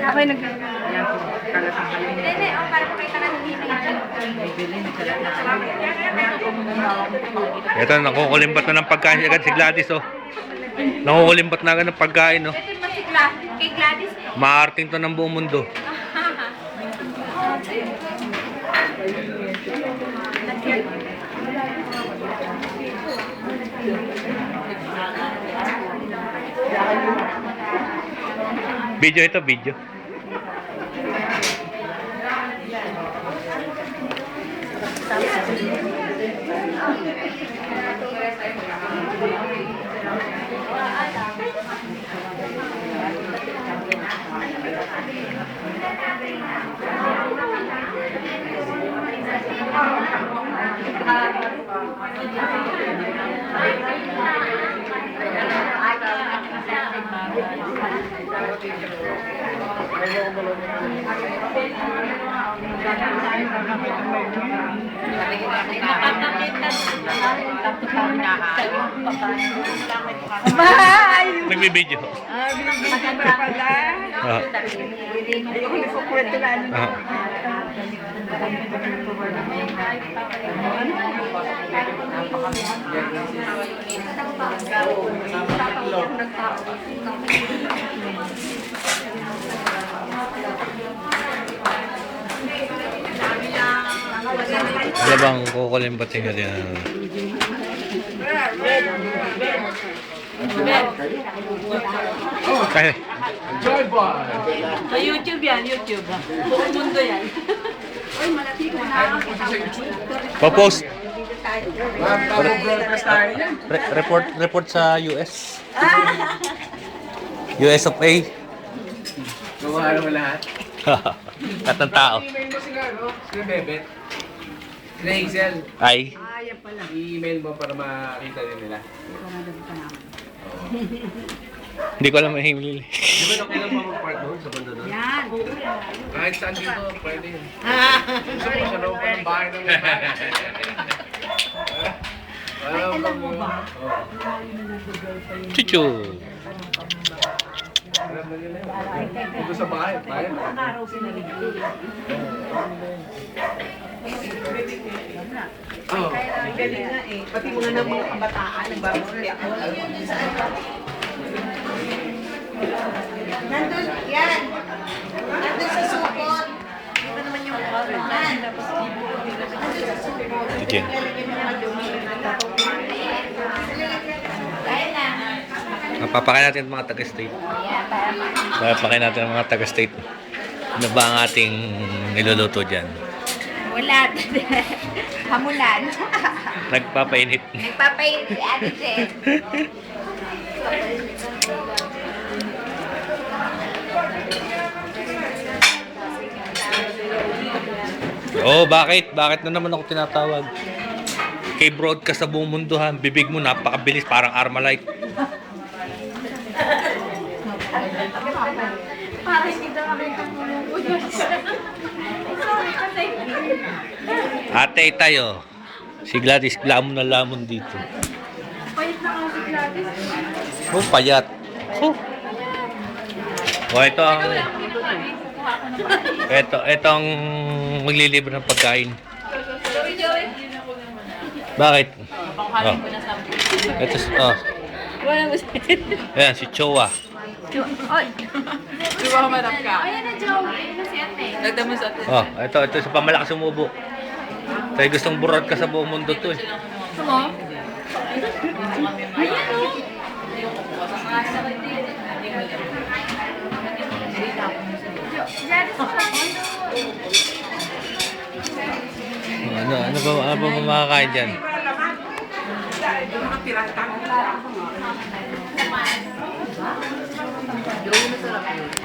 Ako'y nag... Hindi, para pakita ka ng Ito, nakukulimbat na ng pagkain agad si Gladys, oh. Nakukulimbat na agad ng pagkain, oh. Ito yung kay Gladys. Maarting to ng buong mundo. Video ito, video. Nagbibideo. Bibigyan ka pala. Ayoko na po kwento na ano. Ano bang kukulimbatin ka din? Kaya. Sa YouTube yan, YouTube. Buong mundo yan. Popost. Report sa US. US of A. Gawa mo lahat. Lahat ng tao. I-email mo sila, no? Sila Bebet. Sila Excel. Ay. I-email mo para makita din nila. Hindi ko alam ang himili. Di ba nakilang pa mag-part doon sa banda doon? Yan. Kahit saan dito, pwede yun. Gusto mo sa loob pa ng bahay ng alam mo ba? Chuchu. Alam na nila yun. Dito sa bahay, bahay. Oh. Ang galing nga eh. Pati mga ng mga kabataan, nagbabalik ako. Nandun, yan. Nandun sa supot. Iba naman yung yan. Nandun sa supot. Chicken. Kaya na. Papakain natin ang mga taga-state. Papakain natin ang mga taga-state. Ano ba ang ating niluluto dyan? Wala. Hamulan. Nagpapainit. Nagpapainit si Ate Jen. Oh, bakit? Bakit na naman ako tinatawag? Kay broadcast sa buong mundo ha. Bibig mo napakabilis, parang Armalite. Para hindi daw kami tumulong. Sorry kasi. Ate tayo. Si Gladys, lamon na lamon dito. Payat na nga si Gladys. Oh, payat. Oh. Oh, ito ang... Ito ang maglilibre ng pagkain. Bakit? Oh. Ito, oh. Wala mo siya. Ayan, si Chowa. Oy. Di ba humarap ka? Ayan na, Joe. Ayan na si Ate. Nagdamo sa atin. Oh, ito sa pamalakas sumubo. Tayo gustong burad ka sa buong mundo to eh. Mo? Ayan o. Ano ba makakain dyan? Mga pirata. Laman. Yung masarap yun.